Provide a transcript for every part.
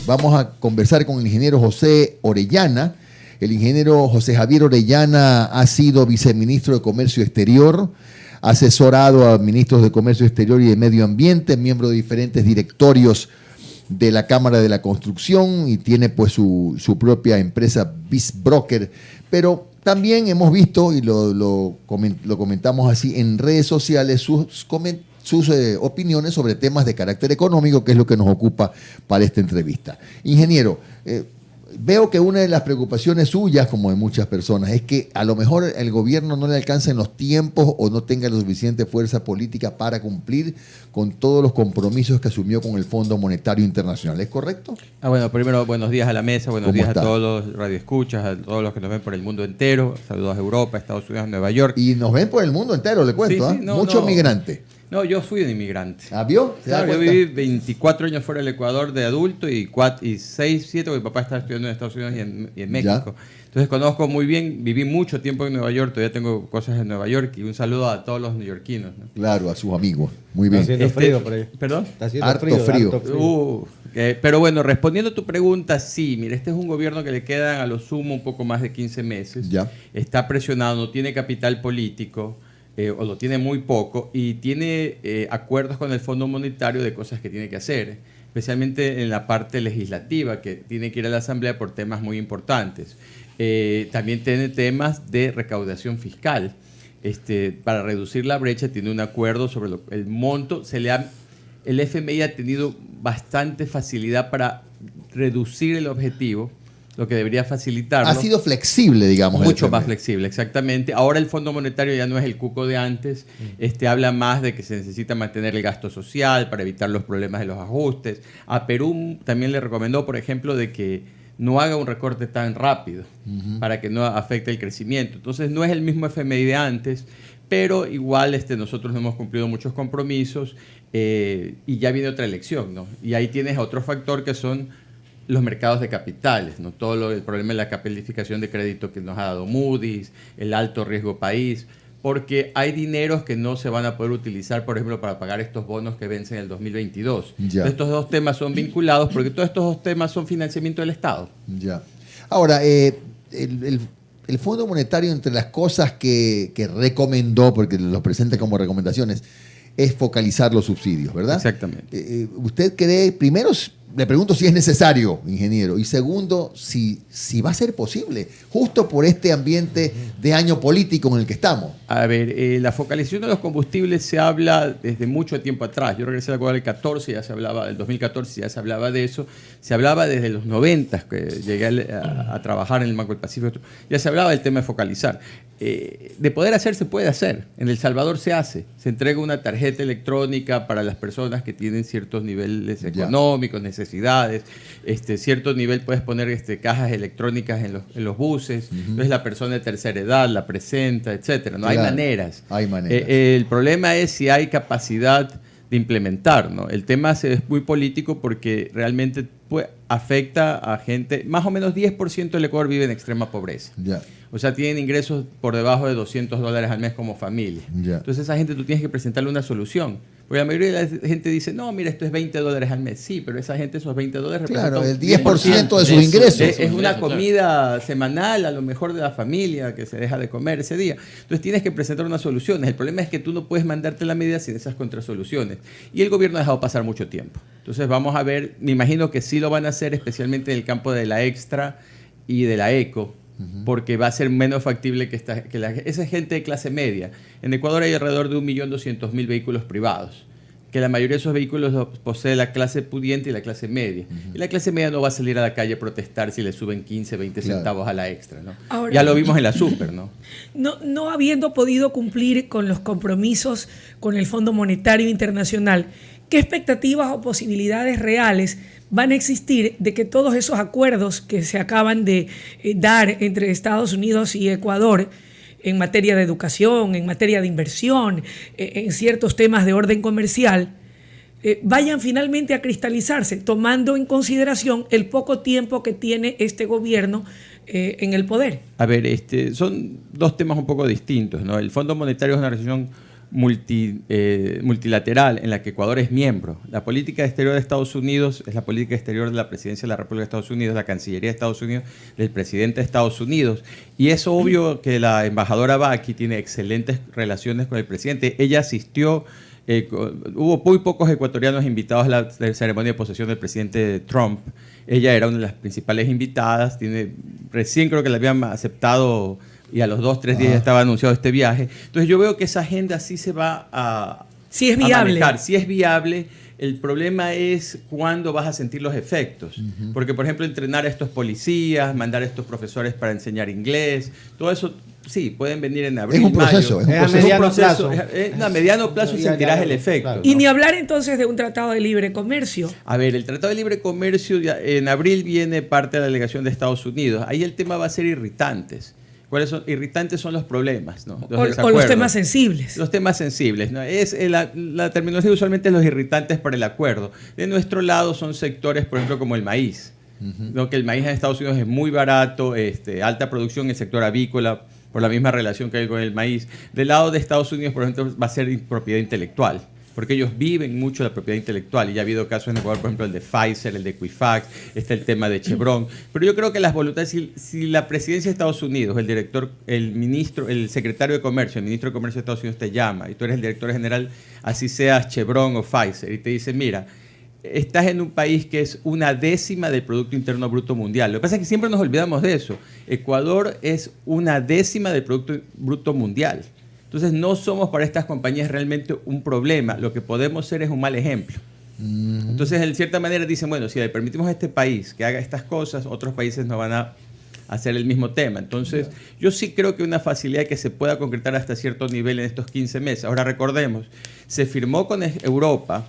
Vamos a conversar con el ingeniero José Orellana. El ingeniero José Javier Orellana ha sido viceministro de Comercio Exterior, asesorado a ministros de Comercio Exterior y de Medio Ambiente, miembro de diferentes directorios de la Cámara de la Construcción y tiene pues su propia empresa BizBroker. Pero también hemos visto, y lo comentamos así en redes sociales, sus opiniones sobre temas de carácter económico, que es lo que nos ocupa para esta entrevista. Ingeniero, veo que una de las preocupaciones suyas, como de muchas personas, es que a lo mejor el gobierno no le alcance en los tiempos o no tenga la suficiente fuerza política para cumplir con todos los compromisos que asumió con el Fondo Monetario Internacional. ¿Es correcto? Bueno, primero, buenos días a la mesa, buenos días está? A todos los radioescuchas, a todos los que nos ven por el mundo entero. Saludos a Europa, Estados Unidos, Nueva York. Y nos ven por el mundo entero, le cuento. Sí, Muchos migrantes. No, yo fui un inmigrante. ¿Ah, vio? Claro, yo viví 24 años fuera del Ecuador de adulto y 6, 7, porque mi papá estaba estudiando en Estados Unidos y en México. Ya. Entonces conozco muy bien, viví mucho tiempo en Nueva York, todavía tengo cosas en Nueva York y un saludo a todos los neoyorquinos, ¿no? Claro, a sus amigos. Muy bien. Está haciendo frío por ahí. ¿Perdón? Está haciendo Harto frío. harto frío. Pero bueno, respondiendo a tu pregunta, sí, mira, este es un gobierno que le quedan a lo sumo un poco más de 15 meses. Ya. Está presionado, no tiene capital político. O lo tiene muy poco y tiene acuerdos con el Fondo Monetario de cosas que tiene que hacer, especialmente en la parte legislativa, que tiene que ir a la Asamblea por temas muy importantes. También tiene temas de recaudación fiscal. Para reducir la brecha tiene un acuerdo sobre el monto. El FMI ha tenido bastante facilidad para reducir el objetivo, lo que debería facilitarlo. Ha sido flexible, digamos. Mucho más flexible, exactamente. Ahora el Fondo Monetario ya no es el cuco de antes. Habla más de que se necesita mantener el gasto social para evitar los problemas de los ajustes. A Perú también le recomendó, por ejemplo, de que no haga un recorte tan rápido para que no afecte el crecimiento. Entonces no es el mismo FMI de antes, pero igual nosotros no hemos cumplido muchos compromisos y ya viene otra elección, ¿no? Y ahí tienes otro factor que son los mercados de capitales, ¿no? El problema de la calificación de crédito que nos ha dado Moody's, el alto riesgo país, porque hay dineros que no se van a poder utilizar, por ejemplo, para pagar estos bonos que vencen en el 2022. Estos dos temas son vinculados porque todos estos dos temas son financiamiento del Estado. Ya. Ahora, el Fondo Monetario, entre las cosas que recomendó, porque los presenta como recomendaciones, es focalizar los subsidios, ¿verdad? Exactamente. ¿Usted cree, primero, le pregunto si es necesario, ingeniero, y segundo, si va a ser posible, justo por este ambiente de año político en el que estamos? A ver, la focalización de los combustibles se habla desde mucho tiempo atrás. Yo regresé al Ecuador del 14, ya se hablaba, del 2014 ya se hablaba de eso. Se hablaba desde los 90, que llegué a trabajar en el Banco del Pacífico, ya se hablaba del tema de focalizar. De poder hacer, se puede hacer. En El Salvador se hace. Se entrega una tarjeta electrónica para las personas que tienen ciertos niveles económicos, necesidades. Cierto nivel puedes poner cajas electrónicas en los buses. Entonces la persona de tercera edad la presenta, etcétera. No hay maneras. Hay maneras. El problema es si hay capacidad de implementar, ¿no? El tema es muy político porque realmente afecta a gente. Más o menos 10% del Ecuador vive en extrema pobreza. Ya. O sea, tienen ingresos por debajo de $200 al mes como familia. Ya. Entonces, a esa gente tú tienes que presentarle una solución. Porque la mayoría de la gente dice, no, mira, esto es $20 al mes. Sí, pero esa gente, esos $20 representan... Claro, el 10% de sus ingresos. Es una comida semanal, a lo mejor de la familia, que se deja de comer ese día. Entonces, tienes que presentar unas soluciones. El problema es que tú no puedes mandarte la medida sin esas contrasoluciones. Y el gobierno ha dejado pasar mucho tiempo. Entonces, vamos a ver, me imagino que sí lo van a hacer, especialmente en el campo de la extra y de la eco, porque va a ser menos factible que esa gente de clase media. En Ecuador hay alrededor de 1.200.000 vehículos privados, que la mayoría de esos vehículos los posee la clase pudiente y la clase media. Y la clase media no va a salir a la calle a protestar si le suben 15, 20 centavos a la extra, ¿no? Ahora, ya lo vimos en la super, ¿no? No habiendo podido cumplir con los compromisos con el Fondo Monetario Internacional, ¿qué expectativas o posibilidades reales van a existir de que todos esos acuerdos que se acaban de dar entre Estados Unidos y Ecuador en materia de educación, en materia de inversión, en ciertos temas de orden comercial, vayan finalmente a cristalizarse, tomando en consideración el poco tiempo que tiene este gobierno en el poder? A ver, son dos temas un poco distintos, ¿no? El Fondo Monetario es una organización multilateral en la que Ecuador es miembro. La política exterior de Estados Unidos es la política exterior de la Presidencia de la República de Estados Unidos, la Cancillería de Estados Unidos, del presidente de Estados Unidos. Y es obvio que la embajadora Baki tiene excelentes relaciones con el presidente. Ella asistió, hubo muy pocos ecuatorianos invitados a la ceremonia de posesión del presidente Trump. Ella era una de las principales invitadas, recién creo que la habían aceptado y a los 2-3 días ya estaba anunciado este viaje. Entonces yo veo que esa agenda sí se va sí es viable. manejar, sí es viable. El problema es cuándo vas a sentir los efectos. Porque, por ejemplo, entrenar a estos policías, mandar a estos profesores para enseñar inglés, todo eso sí, pueden venir en abril, es un proceso, mayo. Es un proceso. A mediano plazo sentirás el efecto. Claro. Y ni hablar entonces de un tratado de libre comercio. A ver, el Tratado de Libre Comercio, en abril viene parte de la delegación de Estados Unidos. Ahí el tema va a ser irritantes. ¿Cuáles son? Irritantes son los problemas, ¿no? O los temas sensibles. Los temas sensibles, ¿no? La terminología usualmente es los irritantes para el acuerdo. De nuestro lado son sectores, por ejemplo, como el maíz. ¿No? Que el maíz en Estados Unidos es muy barato, alta producción en el sector avícola, por la misma relación que hay con el maíz. Del lado de Estados Unidos, por ejemplo, va a ser propiedad intelectual, porque ellos viven mucho la propiedad intelectual, y ya ha habido casos en Ecuador, por ejemplo, el de Pfizer, el de Equifax, está el tema de Chevron. Pero yo creo que las voluntades, si la presidencia de Estados Unidos, el secretario de Comercio, el ministro de Comercio de Estados Unidos te llama, y tú eres el director general, así seas Chevron o Pfizer, y te dice, mira, estás en un país que es 1/10 del Producto Interno Bruto Mundial. Lo que pasa es que siempre nos olvidamos de eso. Ecuador es 1/10 del Producto Bruto Mundial. Entonces no somos para estas compañías realmente un problema. Lo que podemos ser es un mal ejemplo. Entonces, en cierta manera dicen, bueno, si le permitimos a este país que haga estas cosas, otros países no van a hacer el mismo tema. Entonces, yo sí creo que una facilidad que se pueda concretar hasta cierto nivel en estos 15 meses. Ahora recordemos, se firmó con Europa,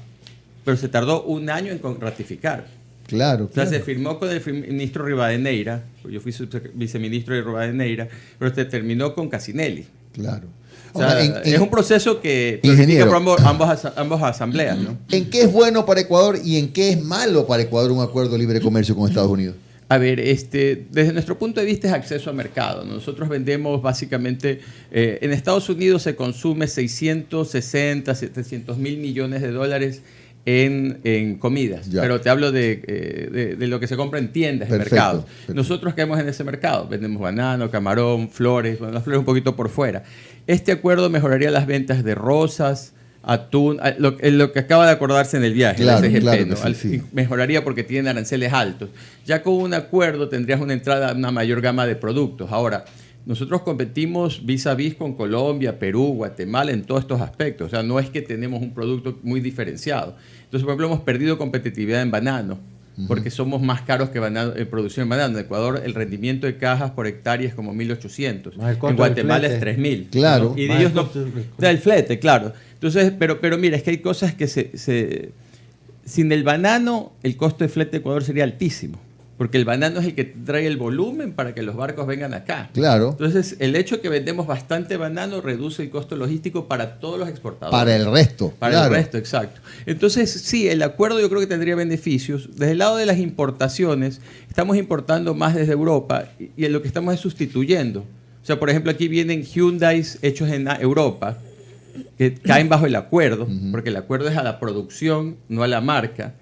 pero se tardó un año en ratificar. Claro. O sea, se firmó con el ministro Rivadeneira, yo fui viceministro de Rivadeneira, pero se terminó con Casinelli. Claro. O sea, es un proceso que ingeniero, por ambas asambleas, ¿no? ¿En qué es bueno para Ecuador y en qué es malo para Ecuador un acuerdo de libre comercio con Estados Unidos? A ver, desde nuestro punto de vista es acceso al mercado. Nosotros vendemos básicamente, en Estados Unidos se consume 660, 700 mil millones de dólares en comidas, ya. Pero te hablo de lo que se compra en tiendas, en mercados. Perfecto. Nosotros caemos en ese mercado, vendemos banano, camarón, flores, bueno, las flores un poquito por fuera. Este acuerdo mejoraría las ventas de rosas, atún, lo que acaba de acordarse en el viaje, claro, el SGP, claro, ¿no? Sí. Mejoraría porque tienen aranceles altos. Ya con un acuerdo tendrías una entrada a una mayor gama de productos. Ahora, nosotros competimos vis a vis con Colombia, Perú, Guatemala en todos estos aspectos. O sea, no es que tenemos un producto muy diferenciado. Entonces, por ejemplo, hemos perdido competitividad en banano, porque somos más caros que producción en banano. En Ecuador, el rendimiento de cajas por hectárea es como 1.800. En Guatemala es 3.000. Claro. Y ellos no... El flete, claro. Entonces, pero mira, es que hay cosas que sin el banano, el costo de flete de Ecuador sería altísimo. Porque el banano es el que trae el volumen para que los barcos vengan acá. Claro. Entonces, el hecho de que vendemos bastante banano reduce el costo logístico para todos los exportadores. Para el resto. Para el resto, exacto. Entonces, sí, el acuerdo yo creo que tendría beneficios. Desde el lado de las importaciones, estamos importando más desde Europa y en lo que estamos es sustituyendo. O sea, por ejemplo, aquí vienen Hyundais hechos en Europa que caen bajo el acuerdo, porque el acuerdo es a la producción, no a la marca.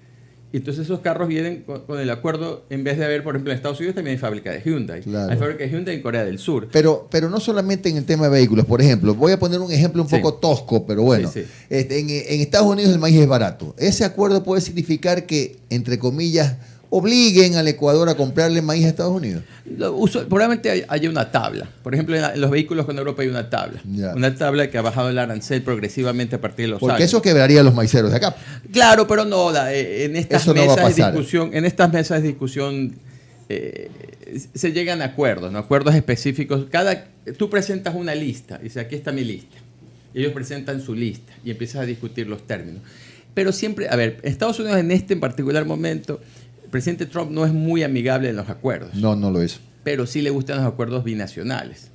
Entonces esos carros vienen con el acuerdo, en vez de haber, por ejemplo, en Estados Unidos también hay fábrica de Hyundai. Claro. Hay fábrica de Hyundai en Corea del Sur. Pero no solamente en el tema de vehículos. Por ejemplo, voy a poner un ejemplo un poco tosco, pero bueno. Sí. En Estados Unidos el maíz es barato. Ese acuerdo puede significar que, entre comillas, obliguen al Ecuador a comprarle maíz a Estados Unidos. Probablemente haya una tabla. Por ejemplo, en los vehículos con Europa hay una tabla. Ya. Una tabla que ha bajado el arancel progresivamente a partir de los años. Porque eso quebraría a los maiceros de acá. Claro, pero no. En estas mesas de discusión se llegan a acuerdos, ¿no? Acuerdos específicos. Tú presentas una lista y dices, aquí está mi lista. Ellos presentan su lista y empiezas a discutir los términos. Pero siempre, a ver, Estados Unidos en particular momento, el presidente Trump no es muy amigable en los acuerdos. No lo es. Pero sí le gustan los acuerdos binacionales.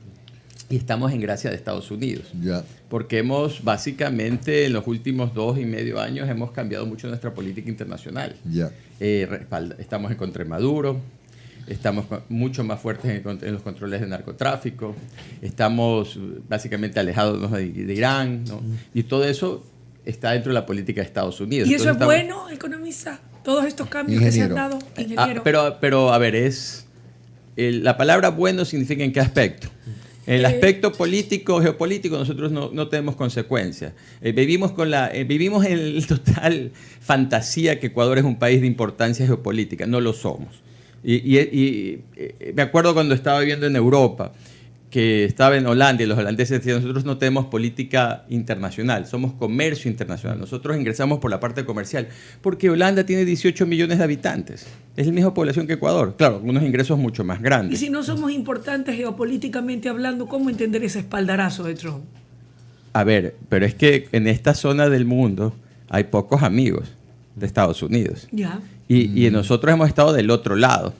Y estamos en gracia de Estados Unidos. Ya. Porque hemos básicamente en los últimos 2,5 años hemos cambiado mucho nuestra política internacional. Ya. Estamos en contra de Maduro. estamos mucho más fuertes en los controles de narcotráfico, estamos básicamente alejados de Irán, ¿no? Y todo eso está dentro de la política de Estados Unidos. ¿Y eso Entonces, es bueno, economista? Todos estos cambios que se han dado, ingeniero. Pero a ver, la palabra bueno significa en qué aspecto. En el aspecto político, geopolítico, nosotros no tenemos consecuencias. Vivimos en el total fantasía que Ecuador es un país de importancia geopolítica. No lo somos. Y me acuerdo cuando estaba viviendo en Europa, que estaba en Holanda y los holandeses decían, nosotros no tenemos política internacional, somos comercio internacional. Nosotros ingresamos por la parte comercial, porque Holanda tiene 18 millones de habitantes. Es la misma población que Ecuador. Claro, unos ingresos mucho más grandes. Y si no somos importantes geopolíticamente hablando, ¿cómo entender ese espaldarazo de Trump? A ver, pero es que en esta zona del mundo hay pocos amigos de Estados Unidos. Ya. Y nosotros hemos estado del otro lado.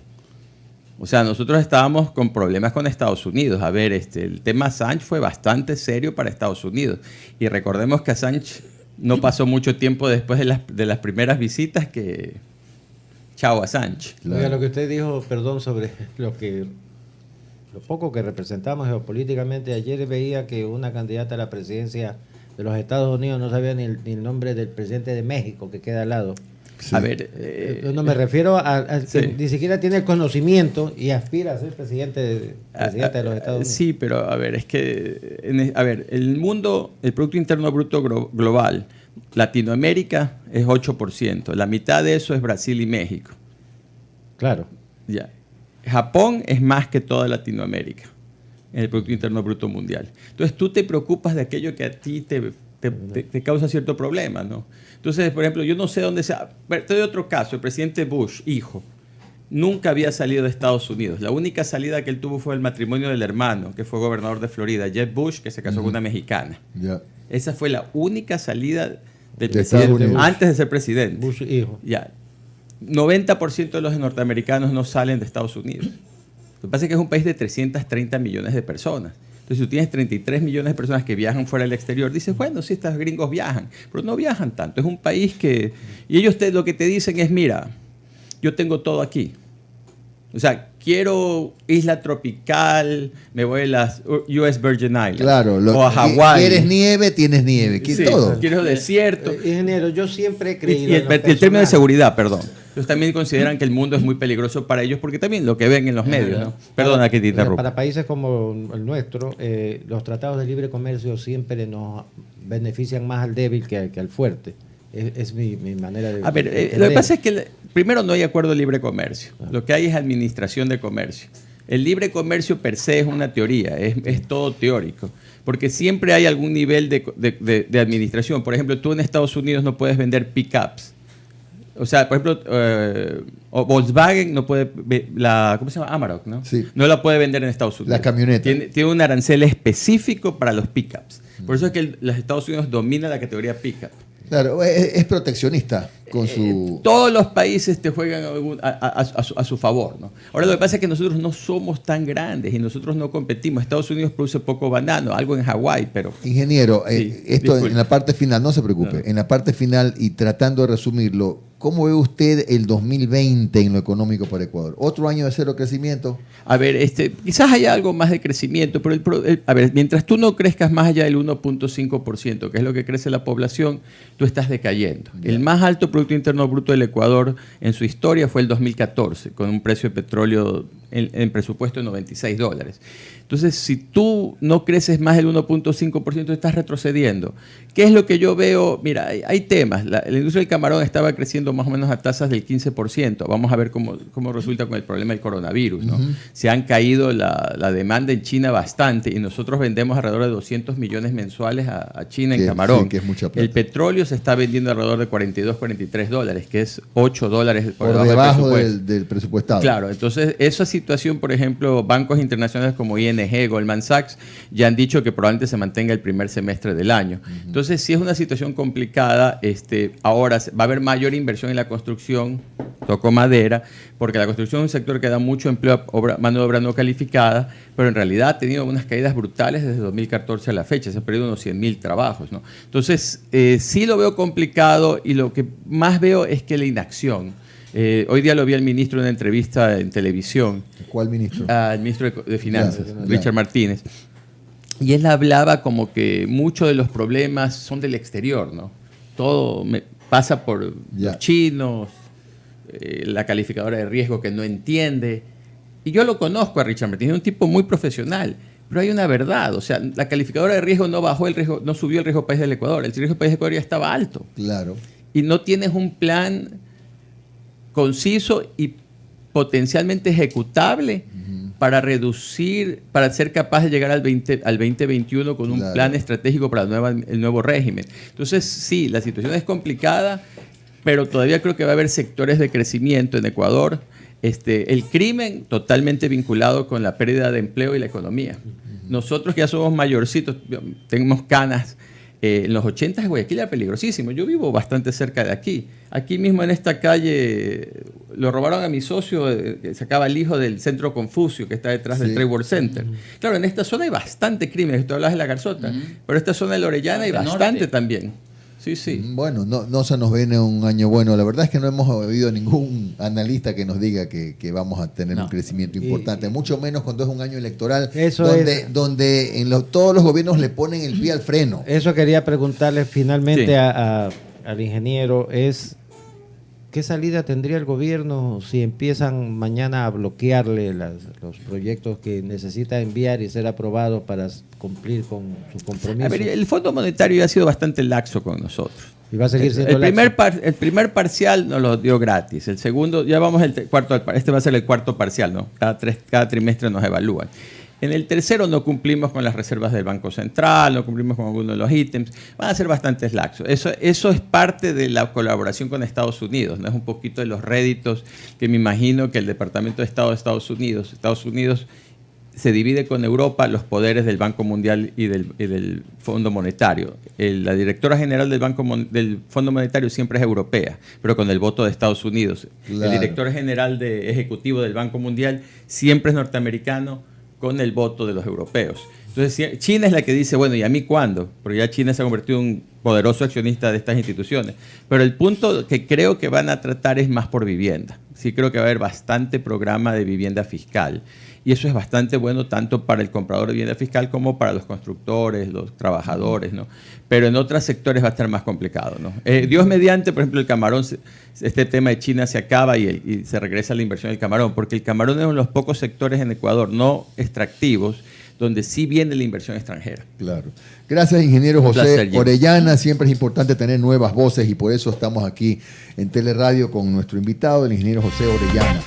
O sea, nosotros estábamos con problemas con Estados Unidos. A ver, el tema Assange fue bastante serio para Estados Unidos. Y recordemos que Assange no pasó mucho tiempo después de las primeras visitas que... Chao, Assange. Claro. Oiga, lo que usted dijo, perdón, sobre lo poco que representamos geopolíticamente. Ayer veía que una candidata a la presidencia de los Estados Unidos no sabía ni el nombre del presidente de México, que queda al lado. Sí. A ver, no me refiero a sí. que ni siquiera tiene el conocimiento y aspira a ser presidente de los Estados Unidos. Sí, pero a ver, es que el mundo, el Producto Interno Bruto global, Latinoamérica es 8%, la mitad de eso es Brasil y México. Claro. Ya. Japón es más que toda Latinoamérica en el Producto Interno Bruto mundial. Entonces tú te preocupas de aquello que a ti te causa cierto problema, ¿no? Entonces, por ejemplo, yo no sé dónde sea. Te doy otro caso. El presidente Bush, hijo, nunca había salido de Estados Unidos. La única salida que él tuvo fue el matrimonio del hermano, que fue gobernador de Florida, Jeb Bush, que se casó con una mexicana. Yeah. Esa fue la única salida del De presidente antes de ser presidente. Bush, hijo. Ya. 90% de los norteamericanos no salen de Estados Unidos. Lo que pasa es que es un país de 330 millones de personas. Entonces, si tú tienes 33 millones de personas que viajan fuera del exterior, dices, bueno, sí, estos gringos viajan, pero no viajan tanto. Es un país que... Y ellos lo que te dicen es, mira, yo tengo todo aquí. O sea, quiero isla tropical, me voy a las US Virgin Islands. Claro, o a Hawái. ¿Quieres nieve? Tienes nieve. Sí, todo. Quiero desierto. Ingeniero, yo siempre he creído... Y el término de seguridad, perdón. Ellos también consideran que el mundo es muy peligroso para ellos porque también lo que ven en los medios, ¿no? Perdona que te interrumpa. Para países como el nuestro, los tratados de libre comercio siempre nos benefician más al débil que al fuerte. Es mi manera de... A ver, lo que pasa es que primero no hay acuerdo de libre comercio. Lo que hay es administración de comercio. El libre comercio per se es una teoría, es todo teórico. Porque siempre hay algún nivel de administración. Por ejemplo, tú en Estados Unidos no puedes vender pickups. O sea, por ejemplo, Volkswagen no puede... ¿Cómo se llama? Amarok, ¿no? Sí. No la puede vender en Estados Unidos. La camioneta. Tiene un arancel específico para los pickups. Por eso es que los Estados Unidos domina la categoría pickup. Claro, es proteccionista con su... Todos los países te juegan a su favor, ¿no? Ahora, lo que pasa es que nosotros no somos tan grandes y nosotros no competimos. Estados Unidos produce poco banano, algo en Hawái, pero... Ingeniero, Sí, esto disculpe. en la parte final, no se preocupe, No. en la parte final y tratando de resumirlo, ¿cómo ve usted el 2020 en lo económico para Ecuador? ¿Otro año de cero crecimiento? A ver, quizás haya algo más de crecimiento, pero a ver, mientras tú no crezcas más allá del 1.5%, que es lo que crece la población, tú estás decayendo. Ya. El más alto Producto Interno Bruto del Ecuador en su historia fue el 2014, con un precio de petróleo en presupuesto de $96. Entonces, si tú no creces más del 1.5%, estás retrocediendo. ¿Qué es lo que yo veo? Mira, hay temas. La industria del camarón estaba creciendo más o menos a tasas del 15%. Vamos a ver cómo resulta con el problema del coronavirus, ¿no? Se han caído la demanda en China bastante y nosotros vendemos alrededor de 200 millones mensuales a China en camarón. Sí, que es mucha plata. El petróleo se está vendiendo alrededor de $42-43, que es $8 Por debajo del presupuestado. Claro, entonces esa situación, por ejemplo, bancos internacionales como ING, Goldman Sachs, ya han dicho que probablemente se mantenga el primer semestre del año. Entonces, sí es una situación complicada. Ahora va a haber mayor inversión en la construcción, toco madera, porque la construcción es un sector que da mucho empleo a mano de obra no calificada, pero en realidad ha tenido unas caídas brutales desde 2014 a la fecha. Se han perdido unos 100.000 trabajos, ¿no? Entonces, sí lo veo complicado y lo que más veo es que la inacción. Hoy día lo vi al ministro en una entrevista en televisión. ¿Cuál ministro? Al ministro de Finanzas, Claro. Richard Martínez. Y él hablaba como que muchos de los problemas son del exterior, ¿no? Todo pasa por Ya. los chinos, la calificadora de riesgo que no entiende. Y yo lo conozco a Richard Martínez, es un tipo muy profesional. Pero hay una verdad, o sea, la calificadora de riesgo no bajó el riesgo, no subió el riesgo país del Ecuador. El riesgo país del Ecuador ya estaba alto. Claro. Y no tienes un plan conciso y potencialmente ejecutable para reducir, para ser capaz de llegar al 2021 con un Claro. plan estratégico para el nuevo régimen. Entonces, sí, la situación es complicada, pero todavía creo que va a haber sectores de crecimiento en Ecuador. El crimen totalmente vinculado con la pérdida de empleo y la economía. Nosotros ya somos mayorcitos, tenemos canas. En los 80 Guayaquil era peligrosísimo. Yo vivo bastante cerca de aquí. Aquí mismo en esta calle lo robaron a mi socio, que sacaba el hijo del Centro Confucio, que está detrás del Trade World Center. Claro, en esta zona hay bastante crimen. Tú hablas de la Garzota, pero esta zona de la Orellana hay bastante también. Sí, sí. Bueno, no se nos viene un año bueno. La verdad es que no hemos oído ningún analista que nos diga que vamos a tener un crecimiento importante, mucho menos cuando es un año electoral, Eso donde todos los gobiernos le ponen el pie al freno. Eso quería preguntarle finalmente Sí. al ingeniero, ¿qué salida tendría el gobierno si empiezan mañana a bloquearle los proyectos que necesita enviar y ser aprobados para cumplir con sus compromisos? A ver, el Fondo Monetario ya ha sido bastante laxo con nosotros. Y va a seguir siendo El primer parcial nos lo dio gratis. El segundo, ya vamos el cuarto, este va a ser el cuarto parcial, ¿no? Cada trimestre nos evalúan. En el tercero no cumplimos con las reservas del Banco Central, no cumplimos con algunos de los ítems. Van a ser bastante laxos. Eso es parte de la colaboración con Estados Unidos, ¿no? Es un poquito de los réditos que me imagino que el Departamento de Estado de Estados Unidos se divide con Europa los poderes del Banco Mundial y del Fondo Monetario. La directora general del Fondo Monetario siempre es europea, pero con el voto de Estados Unidos. Claro. El director general ejecutivo del Banco Mundial siempre es norteamericano con el voto de los europeos. Entonces, China es la que dice, bueno, ¿y a mí cuándo? Porque ya China se ha convertido en un poderoso accionista de estas instituciones. Pero el punto que creo que van a tratar es más por vivienda. Sí creo que va a haber bastante programa de vivienda fiscal. Y eso es bastante bueno tanto para el comprador de vivienda fiscal como para los constructores, los trabajadores, ¿no? Pero en otros sectores va a estar más complicado, ¿no? Dios mediante, por ejemplo, el camarón, este tema de China se acaba y se regresa a la inversión del camarón, porque el camarón es uno de los pocos sectores en Ecuador no extractivos donde sí viene la inversión extranjera. Claro. Gracias, ingeniero Un José placer, Jimmy. Orellana. Siempre es importante tener nuevas voces y por eso estamos aquí en Teleradio con nuestro invitado, el ingeniero José Orellana.